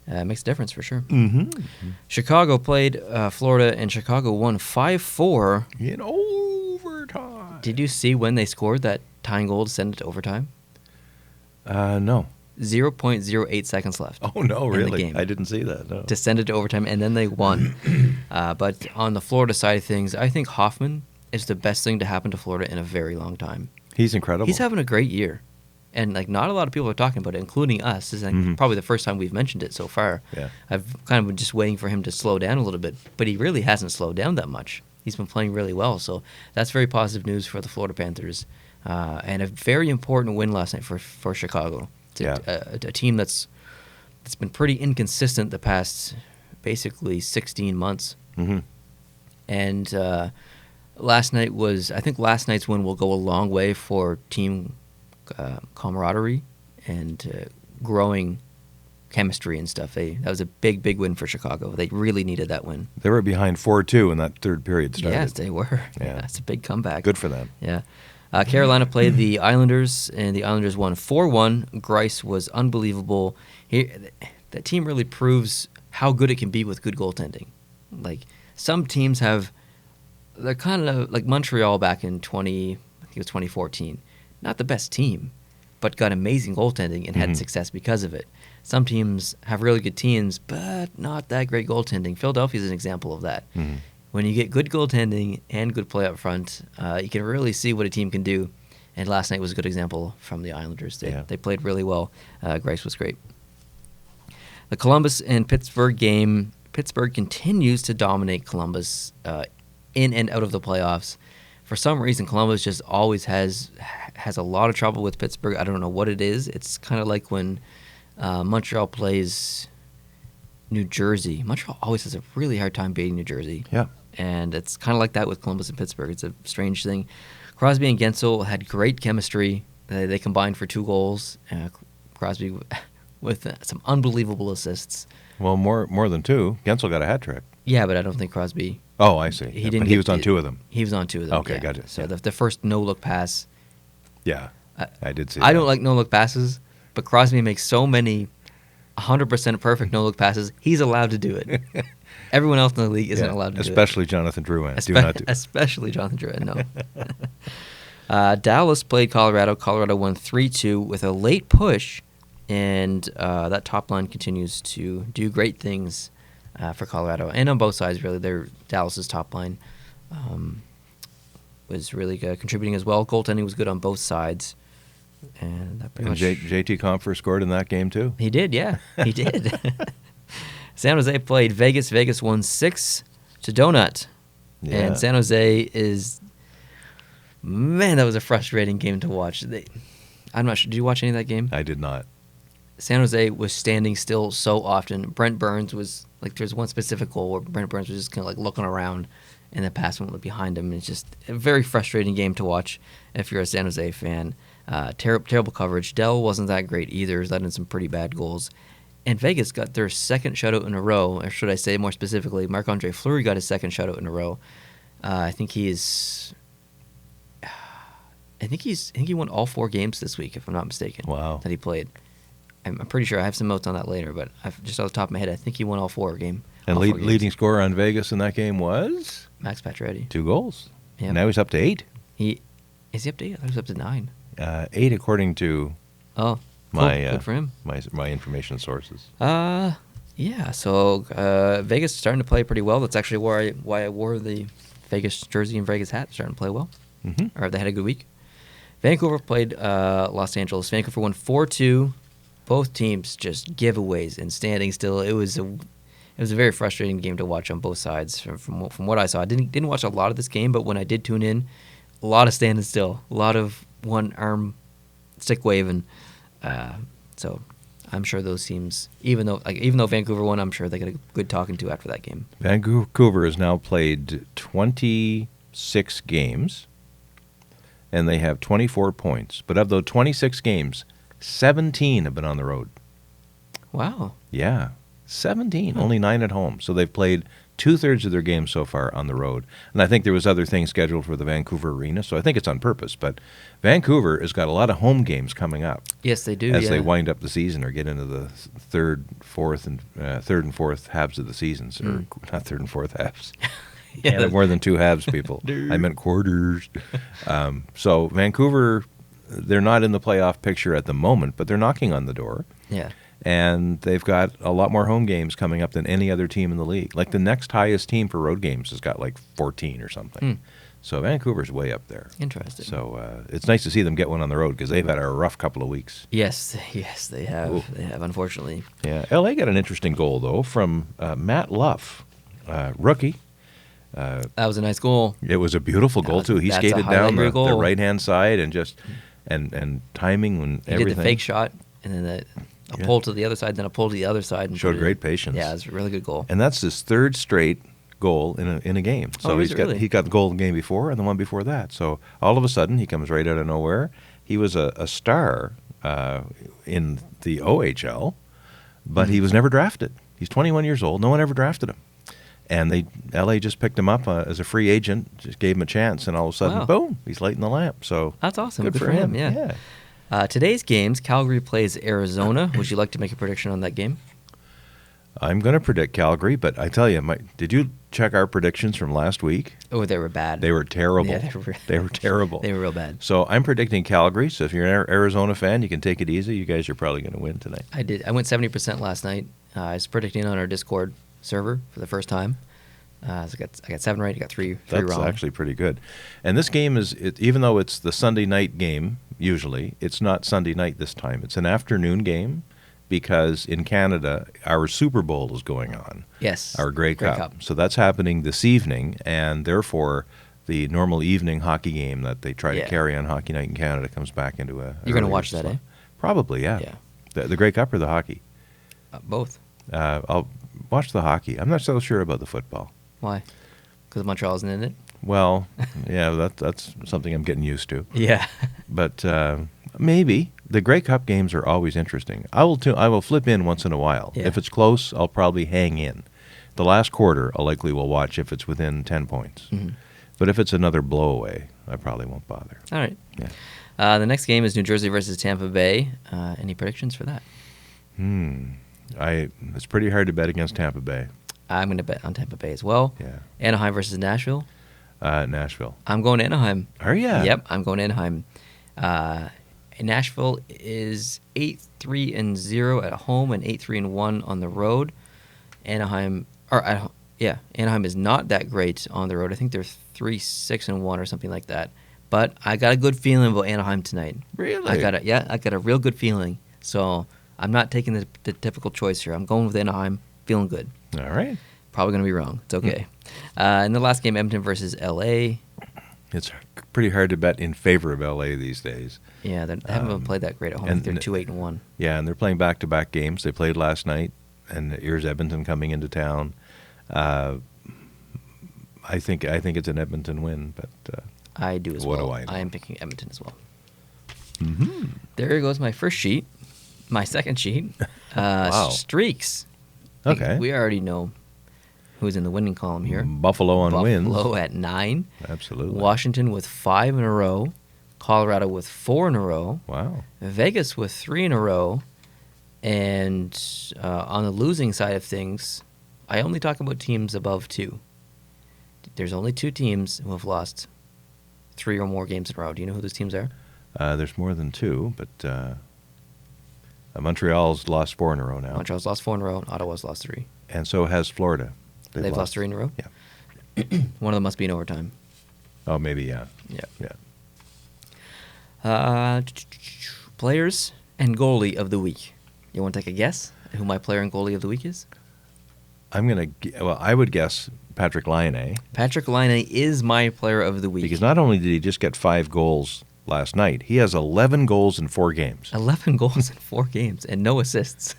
Speaker 1: it makes a difference for sure.
Speaker 2: Mm-hmm.
Speaker 1: Chicago played Florida, and Chicago won 5-4.
Speaker 2: In overtime.
Speaker 1: Did you see when they scored that tying goal to send it to overtime?
Speaker 2: No.
Speaker 1: 0.08 seconds left.
Speaker 2: Oh, no, really?
Speaker 1: In the game
Speaker 2: I didn't see that, no.
Speaker 1: to send it to overtime, and then they won. But on the Florida side of things, I think Hoffman is the best thing to happen to Florida in a very long time.
Speaker 2: He's incredible.
Speaker 1: He's having a great year. And not a lot of people are talking about it, including us. This is probably the first time we've mentioned it so far.
Speaker 2: Yeah.
Speaker 1: I've kind of been just waiting for him to slow down a little bit, but he really hasn't slowed down that much. He's been playing really well, so that's very positive news for the Florida Panthers. And a very important win last night for Chicago. It's a team that's been pretty inconsistent the past basically 16 months.
Speaker 2: Mm-hmm.
Speaker 1: And last night's win will go a long way for team camaraderie and growing chemistry and stuff. That was a big win for Chicago. They really needed that win.
Speaker 2: They were behind 4-2 when that third period started.
Speaker 1: Yes, they were.
Speaker 2: Yeah.
Speaker 1: That's a big comeback.
Speaker 2: Good for them.
Speaker 1: Yeah. Carolina played the Islanders, and the Islanders won 4-1. Greiss was unbelievable. That team really proves how good it can be with good goaltending. Like, some teams they're kind of like Montreal back in 2014. Not the best team, but got amazing goaltending and had success because of it. Some teams have really good teams, but not that great goaltending. Philadelphia is an example of that. Mm-hmm. When you get good goaltending and good play up front, you can really see what a team can do. And last night was a good example from the Islanders. They played really well. Greiss was great. The Columbus and Pittsburgh game. Pittsburgh continues to dominate Columbus in and out of the playoffs. For some reason, Columbus just always has a lot of trouble with Pittsburgh. I don't know what it is. It's kind of like when Montreal plays New Jersey. Montreal always has a really hard time beating New Jersey.
Speaker 2: Yeah.
Speaker 1: And it's kind of like that with Columbus and Pittsburgh. It's a strange thing. Crosby and Gensel had great chemistry. They combined for 2 goals. Crosby with some unbelievable assists.
Speaker 2: Well, more than 2. Gensel got a hat trick.
Speaker 1: Yeah, but I don't think Crosby.
Speaker 2: Oh, I see. He was on 2 of them.
Speaker 1: He was on 2 of them.
Speaker 2: Okay,
Speaker 1: yeah.
Speaker 2: gotcha.
Speaker 1: So the first no-look pass.
Speaker 2: Yeah, I did see that.
Speaker 1: I don't like no-look passes, but Crosby makes so many 100% perfect no-look passes. He's allowed to do it. Everyone else in the league isn't
Speaker 2: Yeah,
Speaker 1: allowed to
Speaker 2: especially Jonathan Drouin.
Speaker 1: do
Speaker 2: Do not do
Speaker 1: it. Especially Jonathan Drouin, no. Dallas played Colorado. Colorado won 3-2 with a late push, and that top line continues to do great things for Colorado. And on both sides, really. Dallas's top line was really contributing as well. Goaltending was good on both sides. And that pretty much...
Speaker 2: JT Compher scored in that game, too?
Speaker 1: He did, yeah. He did. San Jose played Vegas. Vegas won 6-0.
Speaker 2: Yeah.
Speaker 1: And San Jose is... Man, that was a frustrating game to watch. I'm not sure. Did you watch any of that game?
Speaker 2: I did not.
Speaker 1: San Jose was standing still so often. Brent Burns was... Like, there's one specific goal where Brent Burns was just kind of like looking around, and the pass went behind him. It's just a very frustrating game to watch if you're a San Jose fan. Terrible coverage. Dell wasn't that great either. He let in some pretty bad goals. And Vegas got their second shutout in a row, or should I say more specifically, Marc-Andre Fleury got his second shutout in a row. I think he won all 4 games this week, if I'm not mistaken.
Speaker 2: Wow.
Speaker 1: That he played. I'm pretty sure I have some notes on that later, but just off the top of my head, I think he won all 4 games.
Speaker 2: And leading scorer on Vegas in that game was?
Speaker 1: Max Pacioretty.
Speaker 2: 2 goals.
Speaker 1: Yep.
Speaker 2: Now he's up to 8.
Speaker 1: Is he up to 8? I thought he was up to 9.
Speaker 2: 8 according to
Speaker 1: cool. Good for him.
Speaker 2: my information sources.
Speaker 1: Yeah. So Vegas is starting to play pretty well. That's actually why I wore the Vegas jersey and Vegas hat. Starting to play well.
Speaker 2: Mm-hmm.
Speaker 1: Or they had a good week. Vancouver played Los Angeles. Vancouver won 4-2. Both teams just giveaways and standing still. It was a very frustrating game to watch on both sides. From what I saw, I didn't watch a lot of this game, but when I did tune in, a lot of standing still, a lot of one arm stick waving. So I'm sure those teams, even though Vancouver won, I'm sure they got a good talking to after that game.
Speaker 2: Vancouver has now played 26 games, and they have 24 points. But of those 26 games, 17 have been on the road.
Speaker 1: Wow.
Speaker 2: Yeah, 17. Only 9 at home. So they've played 2/3 of their games so far on the road. And I think there was other things scheduled for the Vancouver Arena, so I think it's on purpose. But Vancouver has got a lot of home games coming up.
Speaker 1: Yes, they do.
Speaker 2: As they wind up the season or get into the third and fourth halves of the seasons, or not third and fourth halves.
Speaker 1: Yeah,
Speaker 2: Have more than 2 halves, people. I meant quarters. So Vancouver, they're not in the playoff picture at the moment, but they're knocking on the door.
Speaker 1: Yeah.
Speaker 2: And they've got a lot more home games coming up than any other team in the league. Like the next highest team for road games has got like 14 or something. So Vancouver's way up there.
Speaker 1: Interesting.
Speaker 2: So it's nice to see them get one on the road because they've had a rough couple of weeks.
Speaker 1: Yes, they have.
Speaker 2: Ooh.
Speaker 1: They have, unfortunately.
Speaker 2: Yeah, LA got an interesting goal though from Matt Luff, rookie.
Speaker 1: That was a nice goal.
Speaker 2: It was a beautiful goal too. He
Speaker 1: that's
Speaker 2: skated
Speaker 1: a highlight
Speaker 2: down
Speaker 1: reel
Speaker 2: the
Speaker 1: goal.
Speaker 2: right hand side and just and timing and
Speaker 1: He
Speaker 2: everything.
Speaker 1: did the fake shot and then a pull to the other side, then a pull to the other side. And
Speaker 2: Showed great patience.
Speaker 1: Yeah, it was a really good goal.
Speaker 2: And that's his 3rd straight goal in a game. So
Speaker 1: is it really?
Speaker 2: he got the goal in the game before and the one before that. So all of a sudden he comes right out of nowhere. He was a star in the OHL, but he was never drafted. He's 21 years old. No one ever drafted him. And LA just picked him up as a free agent, just gave him a chance, and all of a sudden, boom, he's lighting the lamp. So
Speaker 1: that's awesome.
Speaker 2: Good for him.
Speaker 1: Yeah. Today's games, Calgary plays Arizona. Would you like to make a prediction on that game?
Speaker 2: I'm going to predict Calgary, but I tell you, did you check our predictions from last week?
Speaker 1: Oh, they were bad.
Speaker 2: They were terrible.
Speaker 1: Yeah,
Speaker 2: they were terrible.
Speaker 1: They were real bad.
Speaker 2: So I'm predicting Calgary. So if you're an Arizona fan, you can take it easy. You guys are probably going to win tonight.
Speaker 1: I did. I went 70% last night. I was predicting on our Discord server for the first time. So I got 7 right. I got 3 wrong.
Speaker 2: That's actually pretty good. And this game even though it's the Sunday night game, usually, it's not Sunday night this time. It's an afternoon game because in Canada, our Super Bowl is going on.
Speaker 1: Yes.
Speaker 2: Our Grey Cup. So that's happening this evening, and therefore the normal evening hockey game that they try to carry on Hockey Night in Canada comes back into a...
Speaker 1: You're going to watch that, eh?
Speaker 2: Probably, yeah. The Grey Cup or the hockey?
Speaker 1: Both.
Speaker 2: I'll watch the hockey. I'm not so sure about the football.
Speaker 1: Why? Because Montreal isn't in it?
Speaker 2: Well, yeah, that's something I'm getting used to.
Speaker 1: Yeah.
Speaker 2: But maybe. The Grey Cup games are always interesting. I will flip in once in a while.
Speaker 1: Yeah.
Speaker 2: If it's close, I'll probably hang in. The last quarter, I likely will watch if it's within 10 points. Mm-hmm. But if it's another blowaway, I probably won't bother.
Speaker 1: All right.
Speaker 2: Yeah.
Speaker 1: The next game is New Jersey versus Tampa Bay. Any predictions for that?
Speaker 2: It's pretty hard to bet against Tampa Bay.
Speaker 1: I'm going to bet on Tampa Bay as well.
Speaker 2: Yeah.
Speaker 1: Anaheim versus Nashville.
Speaker 2: Nashville.
Speaker 1: I'm going to Anaheim.
Speaker 2: Are you?
Speaker 1: Yep, I'm going to Anaheim. Nashville is 8-3-0 at home and 8-3-1 on the road. Anaheim is not that great on the road. I think they're 3-6-1 or something like that. But I got a good feeling about Anaheim tonight.
Speaker 2: Really?
Speaker 1: I got a real good feeling. So I'm not taking the typical choice here. I'm going with Anaheim, feeling good.
Speaker 2: All right.
Speaker 1: Probably going to be wrong. It's okay. In the last game, Edmonton versus L.A.
Speaker 2: It's pretty hard to bet in favor of L.A. these days.
Speaker 1: Yeah, they haven't been played that great at home. I think they're 2-8-1.
Speaker 2: Yeah, and they're playing back-to-back games. They played last night, and here's Edmonton coming into town. I think it's an Edmonton win, but
Speaker 1: I do as
Speaker 2: what
Speaker 1: well.
Speaker 2: do I know?
Speaker 1: I am picking Edmonton as well.
Speaker 2: Mm-hmm.
Speaker 1: There goes my first sheet. My second sheet.
Speaker 2: Wow.
Speaker 1: Streaks.
Speaker 2: Okay.
Speaker 1: We already know who's in the winning column here.
Speaker 2: Buffalo on wins.
Speaker 1: Buffalo at 9.
Speaker 2: Absolutely.
Speaker 1: Washington with 5 in a row. Colorado with 4 in a row.
Speaker 2: Wow.
Speaker 1: Vegas with 3 in a row. And on the losing side of things, I only talk about teams above 2. There's only 2 teams who have lost 3 or more games in a row. Do you know who those teams are?
Speaker 2: There's more than 2, but Montreal's lost 4 in a row now.
Speaker 1: Montreal's lost 4 in a row, and Ottawa's lost 3.
Speaker 2: And so has Florida.
Speaker 1: They've lost 3 in a row?
Speaker 2: Yeah.
Speaker 1: One of them must be in overtime.
Speaker 2: Oh, maybe, yeah.
Speaker 1: Yeah.
Speaker 2: Yeah.
Speaker 1: Players and goalie of the week. You want to take a guess at who my player and goalie of the week is?
Speaker 2: I would guess Patrick Laine.
Speaker 1: Patrick Laine is my player of the week.
Speaker 2: Because not only did he just get 5 goals last night, he has 11 goals in 4 games.
Speaker 1: 11 goals in 4 games and no assists.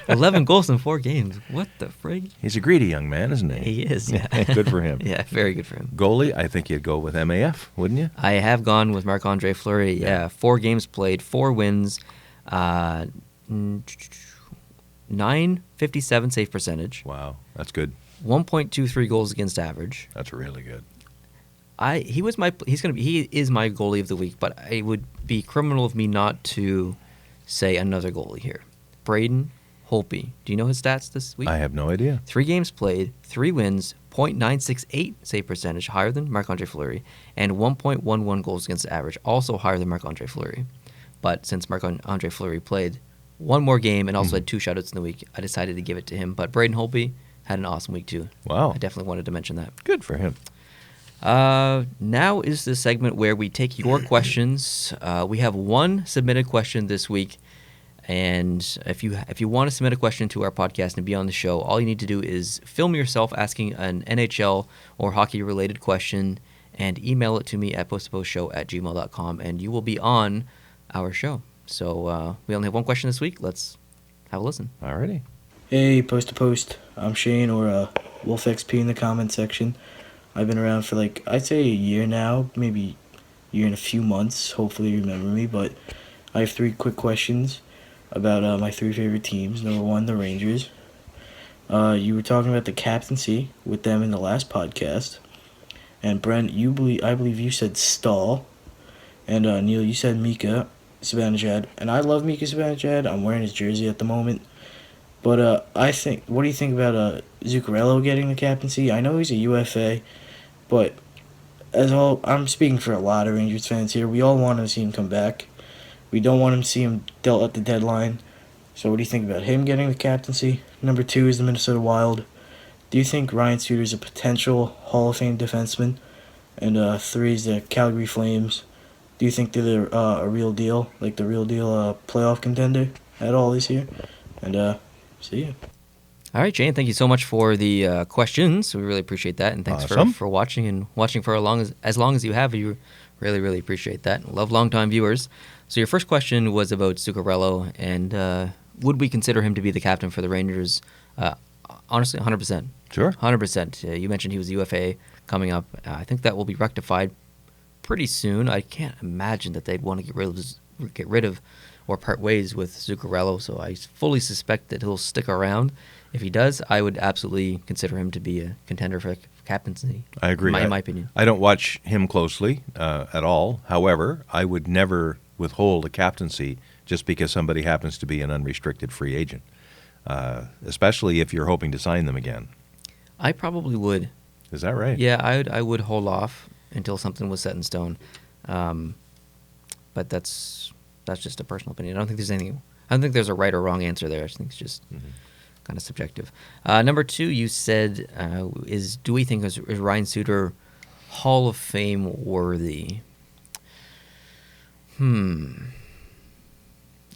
Speaker 1: 11 goals in 4 games. What the frig?
Speaker 2: He's a greedy young man, isn't he?
Speaker 1: He is, yeah.
Speaker 2: Good for him.
Speaker 1: Yeah, very good for him.
Speaker 2: Goalie, I think you'd go with MAF, wouldn't you?
Speaker 1: I have gone with Marc-Andre Fleury. Yeah, 4 games played, 4 wins, 957 save percentage.
Speaker 2: Wow, that's good.
Speaker 1: 1.23 goals against average.
Speaker 2: That's really good.
Speaker 1: He is my goalie of the week, but it would be criminal of me not to say another goalie here. Braden Holtby. Do you know his stats this week?
Speaker 2: I have no idea.
Speaker 1: 3 games played, 3 wins, .968 save percentage, higher than Marc-Andre Fleury, and 1.11 goals against average, also higher than Marc-Andre Fleury. But since Marc-Andre Fleury played 1 more game and also had 2 shutouts in the week, I decided to give it to him. But Braden Holtby had an awesome week too.
Speaker 2: Wow.
Speaker 1: I definitely wanted to mention that.
Speaker 2: Good for him.
Speaker 1: Now is the segment where we take your questions. We have 1 submitted question this week. And if you want to submit a question to our podcast and be on the show, all you need to do is film yourself asking an NHL or hockey-related question and email it to me at posttoppostshow@gmail.com, and you will be on our show. So we only have 1 question this week. Let's have a listen.
Speaker 2: Alrighty.
Speaker 3: Hey, Post to Post. I'm Shane, or WolfXP in the comment section. I've been around for I'd say a year now, maybe a year and a few months. Hopefully you remember me, but I have 3 quick questions about my 3 favorite teams. Number 1, the Rangers. You were talking about the captaincy with them in the last podcast. And Brent, I believe you said Stahl. And Neil, you said Mika Zibanejad. And I love Mika Zibanejad. I'm wearing his jersey at the moment. But what do you think about Zuccarello getting the captaincy? I know he's a UFA, but I'm speaking for a lot of Rangers fans here. We all want to see him come back. We don't want to see him dealt at the deadline. So what do you think about him getting the captaincy? Number 2 is the Minnesota Wild. Do you think Ryan Suter is a potential Hall of Fame defenseman? And 3 is the Calgary Flames. Do you think they're a real deal, the real deal playoff contender at all this year? And see ya.
Speaker 1: All right, Jane, thank you so much for the questions. We really appreciate that, and thanks
Speaker 2: Awesome.
Speaker 1: for watching and watching for as long as you have. You really, really appreciate that. Love longtime viewers. So your first question was about Zuccarello, and would we consider him to be the captain for the Rangers? Honestly, 100%.
Speaker 2: Sure.
Speaker 1: 100%. You mentioned he was UFA coming up. I think that will be rectified pretty soon. I can't imagine that they'd want to get rid of or part ways with Zuccarello, so I fully suspect that he'll stick around. If he does, I would absolutely consider him to be a contender for captaincy.
Speaker 2: I agree.
Speaker 1: In my opinion.
Speaker 2: I don't watch him closely at all. However, I would never withhold a captaincy just because somebody happens to be an unrestricted free agent, especially if you're hoping to sign them again.
Speaker 1: I probably would.
Speaker 2: Is that right?
Speaker 1: Yeah, I would hold off until something was set in stone. But that's just a personal opinion. I don't think there's a right or wrong answer there. I just think it's just kind of subjective. Number 2, you said do we think is Ryan Suter Hall of Fame worthy?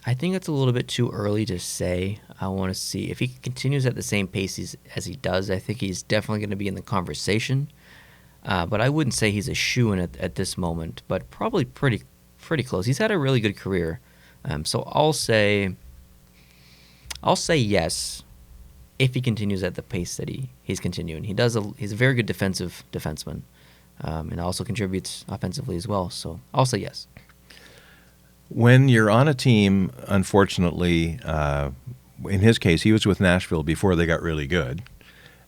Speaker 1: I think it's a little bit too early to say. I want to see if he continues at the same pace as he does. I think he's definitely going to be in the conversation. But I wouldn't say he's a shoo-in at this moment, but probably pretty close. He's had a really good career. So I'll say yes if he continues at the pace that he's continuing. He's a very good defenseman, and also contributes offensively as well. So I'll say yes.
Speaker 2: When you're on a team, unfortunately, in his case, he was with Nashville before they got really good,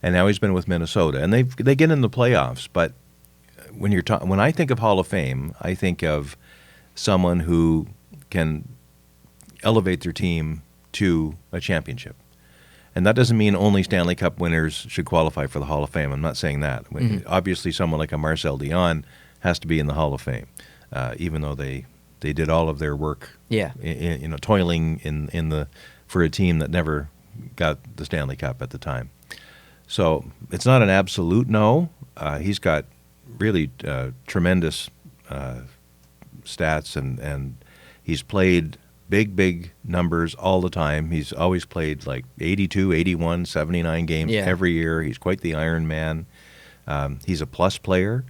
Speaker 2: and now he's been with Minnesota, and they get in the playoffs. But when I think of Hall of Fame, I think of someone who can elevate their team to a championship. And that doesn't mean only Stanley Cup winners should qualify for the Hall of Fame. I'm not saying that. Obviously, someone like a Marcel Dion has to be in the Hall of Fame, even though they did all of their work, toiling for a team that never got the Stanley Cup at the time. So it's not an absolute no. He's got really tremendous stats, and he's played big numbers all the time. He's always played like 82, 81, 79 games every year. He's quite the Iron Man. He's a plus player.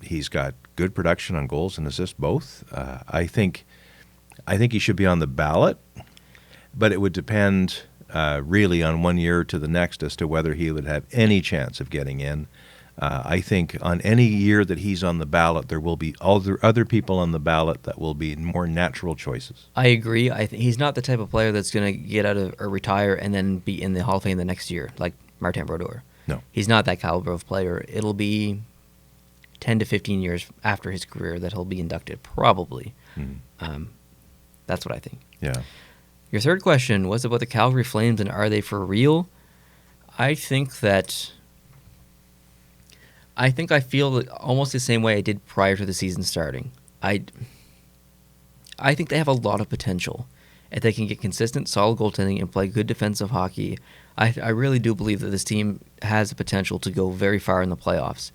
Speaker 2: He's got good production on goals and assists both. I think he should be on the ballot, but it would depend really on one year to the next as to whether he would have any chance of getting in. I think on any year that he's on the ballot, there will be other people on the ballot that will be more natural choices.
Speaker 1: I agree. He's not the type of player that's going to get out of or retire and then be in the Hall of Fame the next year, like Martin Brodeur.
Speaker 2: No.
Speaker 1: He's not that caliber of player. It'll be 10 to 15 years after his career that he'll be inducted, probably. That's what I think.
Speaker 2: Yeah.
Speaker 1: Your third question was about the Calgary Flames and are they for real? I feel almost the same way I did prior to the season starting. I think they have a lot of potential. If they can get consistent, solid goaltending and play good defensive hockey, I really do believe that this team has the potential to go very far in the playoffs.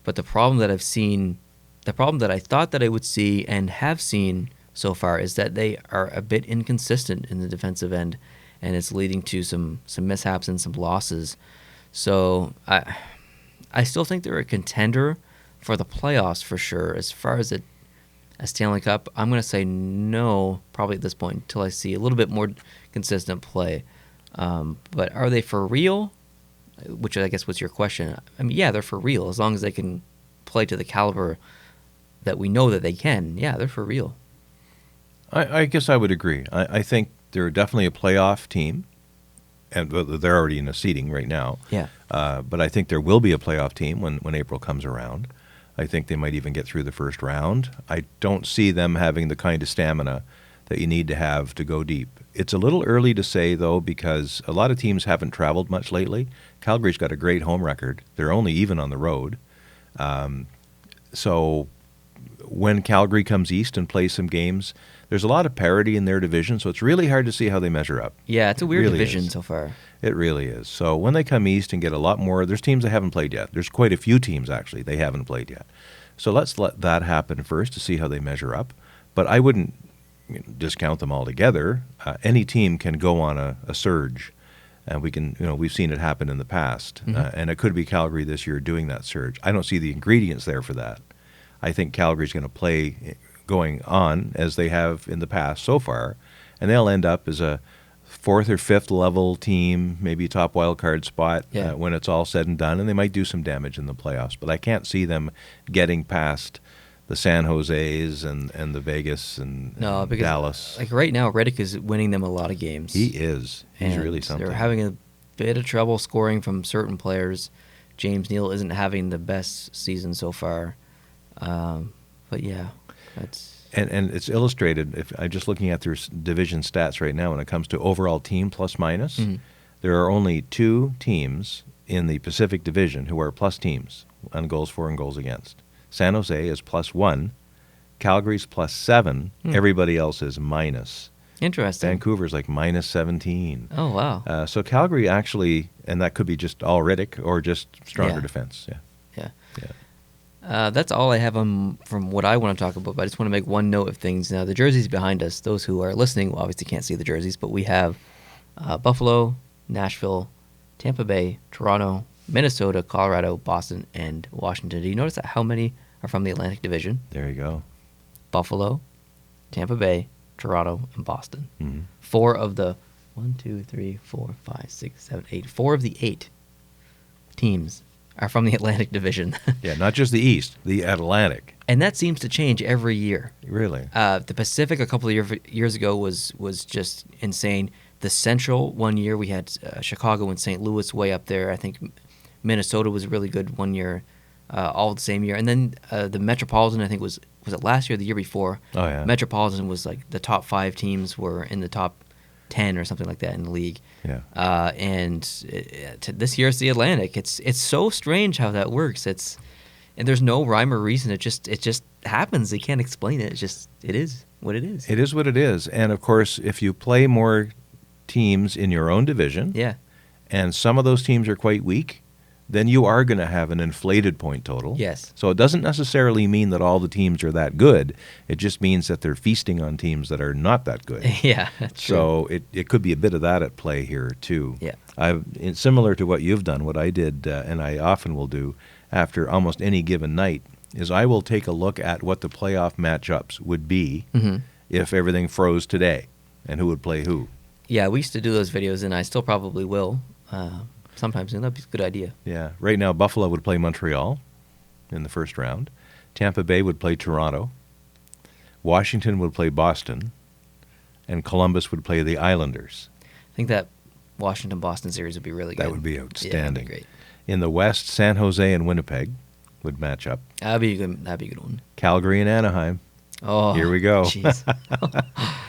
Speaker 1: But the problem that I thought that I would see and have seen so far is that they are a bit inconsistent in the defensive end, and it's leading to some mishaps and some losses. So I still think they're a contender for the playoffs for sure. As far as a Stanley Cup, I'm going to say no probably at this point until I see a little bit more consistent play. But are they for real? Which I guess was your question. I mean, yeah, they're for real. As long as they can play to the caliber that we know that they can, yeah, they're for real.
Speaker 2: I guess I would agree. I think they're definitely a playoff team, and they're already in a seeding right now.
Speaker 1: Yeah.
Speaker 2: But I think there will be a playoff team when April comes around. I think they might even get through the first round. I don't see them having the kind of stamina that you need to have to go deep. It's a little early to say, though, because a lot of teams haven't traveled much lately. Calgary's got a great home record. They're only even on the road. So when Calgary comes east and plays some games, there's a lot of parity in their division, so it's really hard to see how they measure up.
Speaker 1: Yeah, it's a weird
Speaker 2: really
Speaker 1: division
Speaker 2: is.
Speaker 1: so far.
Speaker 2: It really is. So when they come east and get a lot more, there's teams they haven't played yet. There's quite a few teams, actually, they haven't played yet. So let's let that happen first to see how they measure up. But I wouldn't discount them altogether. Any team can go on a surge, and we've seen it happen in the past. And it could be Calgary this year doing that surge. I don't see the ingredients there for that. I think Calgary's going to play going on as they have in the past so far, and they'll end up as a fourth or fifth level team, maybe top wild card spot when it's all said and done, and they might do some damage in the playoffs. But I can't see them getting past the San Jose's and the Vegas and Dallas.
Speaker 1: Like right now, Reddick is winning them a lot of games.
Speaker 2: He is. He's really something.
Speaker 1: They're having a bit of trouble scoring from certain players. James Neal isn't having the best season so far. But yeah, that's...
Speaker 2: And it's illustrated, if I'm just looking at their division stats right now when it comes to overall team plus minus, there are only two teams in the Pacific Division who are plus teams on goals for and goals against. San Jose is +1. Calgary's +7. Everybody else is minus.
Speaker 1: Interesting.
Speaker 2: Vancouver's like -17.
Speaker 1: Oh, wow.
Speaker 2: So Calgary actually, and that could be just all Riddick or just stronger defense. Yeah.
Speaker 1: That's all I have from what I want to talk about, but I just want to make one note of things. Now, the jerseys behind us, those who are listening obviously can't see the jerseys, but we have Buffalo, Nashville, Tampa Bay, Toronto, Minnesota, Colorado, Boston, and Washington. Do you notice how many are from the Atlantic Division?
Speaker 2: There you go.
Speaker 1: Buffalo, Tampa Bay, Toronto, and Boston.
Speaker 2: Mm-hmm.
Speaker 1: 4 of the 1, 2, 3, 4, 5, 6, 7, 8. 4 of the 8 teams are from the Atlantic Division.
Speaker 2: Yeah, not just the East, the Atlantic.
Speaker 1: And that seems to change every year.
Speaker 2: Really?
Speaker 1: The Pacific a couple of years ago was just insane. The Central, one year we had Chicago and St. Louis way up there. I think Minnesota was really good one year, all the same year. And then the Metropolitan, I think was it last year or the year before?
Speaker 2: Oh, yeah.
Speaker 1: Metropolitan was like the top 5 teams were in the top 10 or something like that in the league.
Speaker 2: Yeah.
Speaker 1: And this year it's the Atlantic. It's so strange how that works. And there's no rhyme or reason. It just happens. They can't explain it. It is what it is.
Speaker 2: It is what it is. And of course, if you play more teams in your own division, and some of those teams are quite weak, then you are going to have an inflated point total.
Speaker 1: Yes.
Speaker 2: So it doesn't necessarily mean that all the teams are that good. It just means that they're feasting on teams that are not that good.
Speaker 1: Yeah, that's true.
Speaker 2: So it could be a bit of that at play here too.
Speaker 1: Yeah.
Speaker 2: Similar to what you've done, what I did, and I often will do after almost any given night, is I will take a look at what the playoff matchups would be if everything froze today, and who would play who.
Speaker 1: Yeah, we used to do those videos, and I still probably will. Sometimes, and that'd be a good idea.
Speaker 2: Yeah. Right now, Buffalo would play Montreal in the first round. Tampa Bay would play Toronto. Washington would play Boston. And Columbus would play the Islanders.
Speaker 1: I think that Washington-Boston series would be really good.
Speaker 2: That would be outstanding.
Speaker 1: Yeah, that'd be great.
Speaker 2: In the West, San Jose and Winnipeg would match up.
Speaker 1: That'd be a good one.
Speaker 2: Calgary and Anaheim.
Speaker 1: Oh,
Speaker 2: here we go.
Speaker 1: Jeez.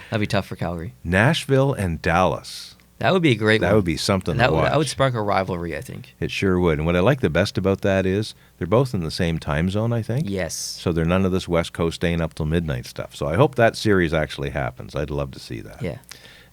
Speaker 1: That'd be tough for Calgary.
Speaker 2: Nashville and Dallas.
Speaker 1: That would be a great one.
Speaker 2: That would be something to watch.
Speaker 1: That would spark a rivalry, I think.
Speaker 2: It sure would. And what I like the best about that is they're both in the same time zone, I think.
Speaker 1: Yes.
Speaker 2: So they're none of this West Coast staying up till midnight stuff. So I hope that series actually happens. I'd love to see that.
Speaker 1: Yeah.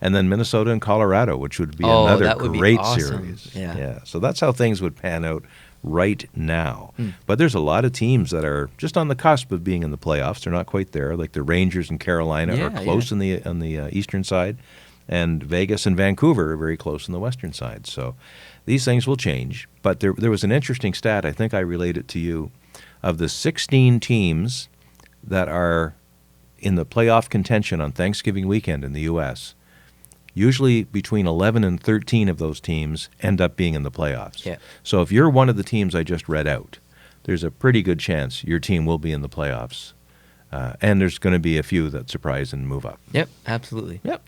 Speaker 2: And then Minnesota and Colorado, which would be another
Speaker 1: that would
Speaker 2: great
Speaker 1: be awesome.
Speaker 2: series.
Speaker 1: Yeah.
Speaker 2: So that's how things would pan out right now. But there's a lot of teams that are just on the cusp of being in the playoffs. They're not quite there. Like the Rangers and Carolina are close on the eastern side. And Vegas and Vancouver are very close on the western side. So these things will change. But there was an interesting stat, I think I relayed it to you, of the 16 teams that are in the playoff contention on Thanksgiving weekend in the U.S., usually between 11 and 13 of those teams end up being in the playoffs.
Speaker 1: Yeah.
Speaker 2: So if you're one of the teams I just read out, there's a pretty good chance your team will be in the playoffs. And there's going to be a few that surprise and move up.
Speaker 1: Yep, absolutely.
Speaker 2: Yep.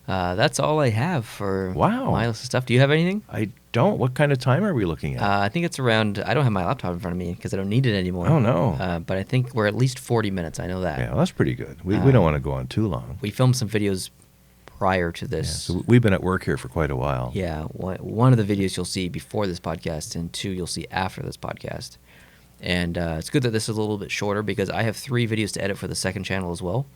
Speaker 1: That's all I have for
Speaker 2: Wow.
Speaker 1: my list of stuff. Do you have anything?
Speaker 2: I don't. What kind of time are we looking at?
Speaker 1: I think it's around, I don't have my laptop in front of me because I don't need it anymore.
Speaker 2: Oh, no.
Speaker 1: But I think we're at least 40 minutes. I know that.
Speaker 2: Yeah, well, that's pretty good. We don't want to go on too long.
Speaker 1: We filmed some videos prior to
Speaker 2: Yeah,
Speaker 1: this.
Speaker 2: so we've been at work here for quite a while.
Speaker 1: Yeah, one of the videos you'll see before this podcast, and 2 you'll see after this podcast. And it's good that this is a little bit shorter because I have 3 videos to edit for the second channel as well.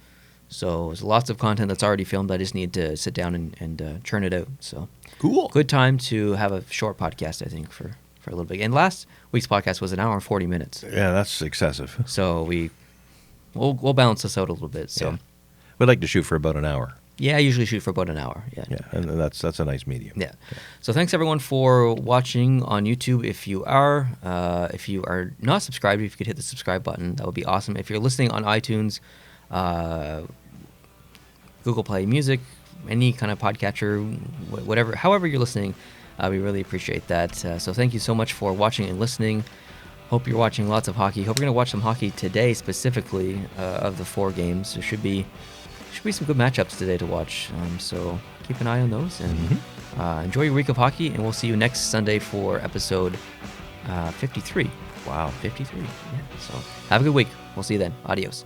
Speaker 1: So there's lots of content that's already filmed. I just need to sit down and churn it out. So
Speaker 2: Cool.
Speaker 1: good time to have a short podcast, I think, for a little bit. And last week's podcast was 1 hour and 40 minutes.
Speaker 2: Yeah, that's excessive.
Speaker 1: So we'll balance this out a little bit. So
Speaker 2: Yeah. We'd like to shoot for about an hour.
Speaker 1: yeah, I usually shoot for about an hour. Yeah.
Speaker 2: Yeah, and that's a nice medium.
Speaker 1: Yeah. So thanks everyone for watching on YouTube. If you are not subscribed, if you could hit the subscribe button, that would be awesome. If you're listening on iTunes, Google Play Music, any kind of podcatcher, whatever, however you're listening, we really appreciate that. So thank you so much for watching and listening. Hope you're watching lots of hockey. Hope you're going to watch some hockey today, specifically of the 4 games. There should be some good matchups today to watch. So keep an eye on those and enjoy your week of hockey. And we'll see you next Sunday for episode 53.
Speaker 2: Wow.
Speaker 1: 53. Yeah. So have a good week. We'll see you then. Adios.